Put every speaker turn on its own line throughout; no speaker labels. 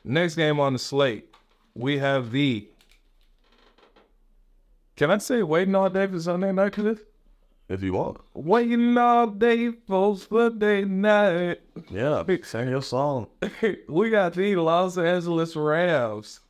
Next game on the slate, we have the. Can I say waiting all day for Sunday night?
If you want.
Waiting all day for Sunday night.
Yeah, sing your song.
We got the Los Angeles Rams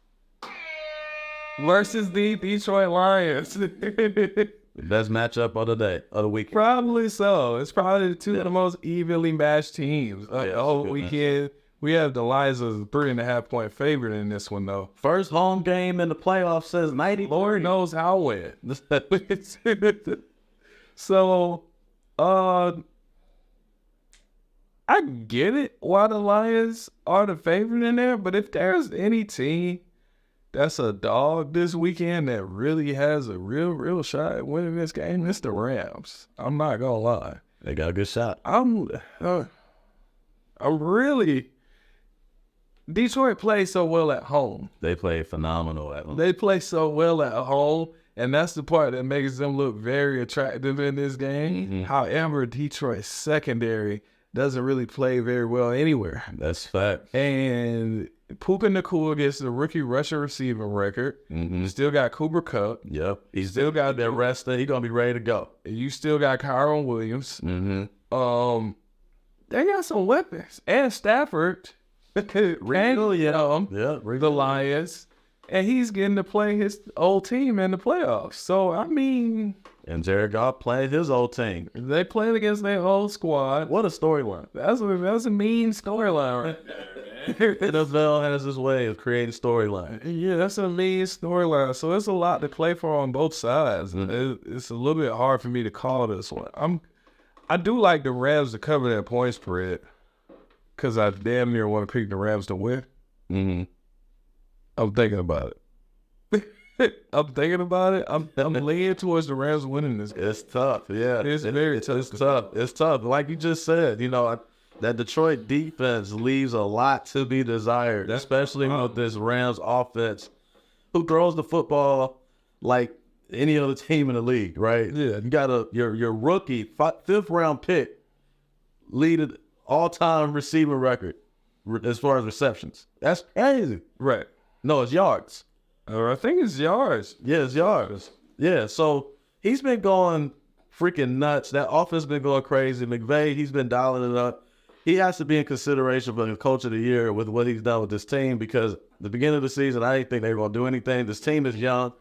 versus the Detroit Lions.
The best matchup of the day, of the weekend.
Probably so. It's probably two of the most evenly matched teams. Weekend. We have the Lions as a 3.5-point favorite in this one, though.
First home game in the playoffs since 90.
Lord knows how win. So, I get it why the Lions are the favorite in there, but if there's any team that's a dog this weekend that really has a real shot at winning this game, it's the Rams. I'm not gonna lie.
They got a good shot.
I'm really. Detroit plays so well at home.
They play phenomenal at home.
They play so well at home, and that's the part that makes them look very attractive in this game.
Mm-hmm.
However, Detroit's secondary doesn't really play very well anywhere.
That's fact.
And Puka Nacua gets the rookie rushing receiving record.
Mm-hmm.
Still got Cooper Kupp.
Yep.
He's still got
that resting. He's going to be ready to go.
You still got Kyron Williams.
Mm-hmm.
They got some weapons. And Stafford. The Lions, and he's getting to play his old team in the playoffs. So, I mean...
And Jared Goff playing his old team.
They played against their whole squad.
What a storyline.
That's a mean storyline right there.
NFL has his way of creating storyline.
Yeah, that's a mean storyline. So, it's a lot to play for on both sides. Mm-hmm. It's a little bit hard for me to call this one. I do like the Rams to cover that point spread. Because I damn near want to pick the Rams to win.
Mm-hmm.
I'm thinking about it. I'm leaning towards the Rams winning this game.
It's tough, yeah.
It's very tough.
It's tough. It's tough. Like you just said, that Detroit defense leaves a lot to be desired, especially with this Rams offense, who throws the football like any other team in the league, right?
Yeah.
You got your rookie, 5th round pick, lead all-time receiving record as far as receptions. That's crazy.
Right.
No, it's yards.
I think it's yards.
Yeah, it's yards. Yeah, so he's been going freaking nuts. That offense been going crazy. McVay, he's been dialing it up. He has to be in consideration for the coach of the year with what he's done with this team, because the beginning of the season, I didn't think they were going to do anything. This team is young,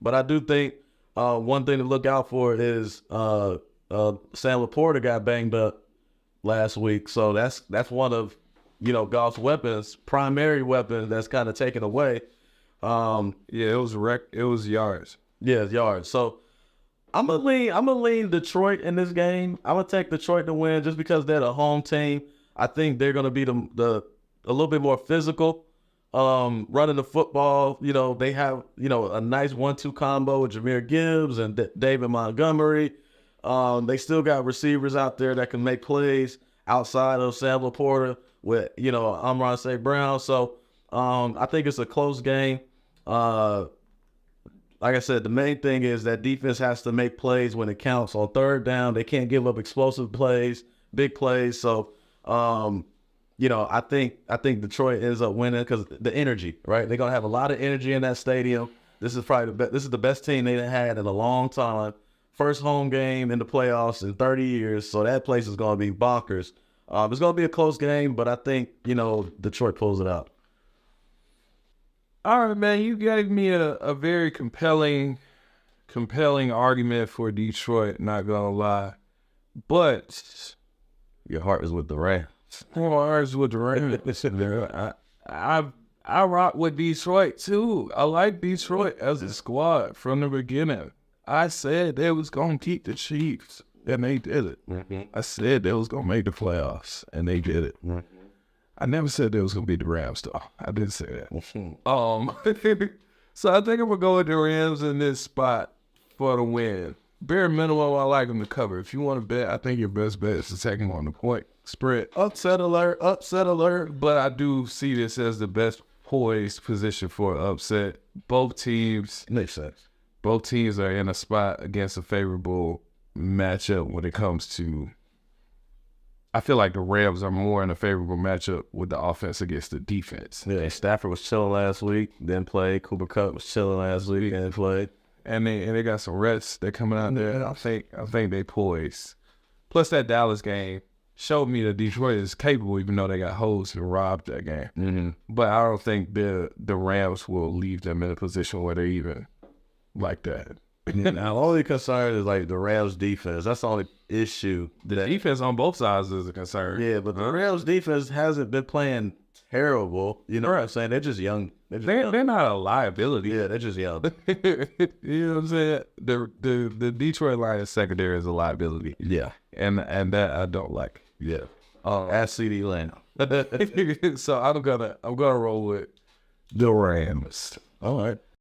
but I do think one thing to look out for is Sam Laporta got banged up last week, so that's one of Goff's weapons, primary weapon that's kind of taken away.
It was yards.
Yeah, it's yards. So I'm gonna lean Detroit in this game. I'm gonna take Detroit to win just because they're the home team. I think they're gonna be a little bit more physical, running the football. They have a nice 1-2 combo with Jahmyr Gibbs and David Montgomery. They still got receivers out there that can make plays outside of Sam Laporta with, Amon-Ra St. Brown. So I think it's a close game. Like I said, the main thing is that defense has to make plays when it counts. On third down, they can't give up explosive plays, big plays. So, I think Detroit ends up winning because the energy, right? They're going to have a lot of energy in that stadium. This is probably this is the best team they've had in a long time. First home game in the playoffs in 30 years, so that place is going to be bonkers. It's going to be a close game, but I think, Detroit pulls it out.
All right, man, you gave me a very compelling argument for Detroit, not going to lie. But
your heart is with the Rams.
My heart is with the Rams. I rock with Detroit, too. I like Detroit as a squad from the beginning. I said they was going to keep the Chiefs, and they did it.
Mm-hmm.
I said they was going to make the playoffs, and they did it.
Mm-hmm.
I never said they was going to beat the Rams, though. I didn't say that.
Mm-hmm.
So I think I'm going to go with the Rams in this spot for the win. Bare minimum, I like them to cover. If you want to bet, I think your best bet is to take them on the point spread. Upset alert. But I do see this as the best poised position for an upset. Both teams.
Makes sense.
Both teams are in a spot against a favorable matchup when it comes to I feel like the Rams are more in a favorable matchup with the offense against the defense.
Yeah, Stafford was chilling last week, then played. Cooper Kupp was chilling last week and played.
And they got some rests. They're coming out there. I think they poised. Plus that Dallas game showed me that Detroit is capable, even though they got hoes and robbed that game.
Mm-hmm.
But I don't think the Rams will leave them in a position where they're even like that.
Now, the only concern is like the Rams defense. That's the only issue.
The defense on both sides is a concern.
Yeah, but the Rams defense hasn't been playing terrible. You know what I'm saying? They're just young.
They're not a liability.
Yeah, they're just young.
You know what I'm saying? The Detroit Lions secondary is a liability.
Yeah.
And that I don't like.
Yeah. Ask CD Lamb.
So I'm gonna roll with the Rams.
All right.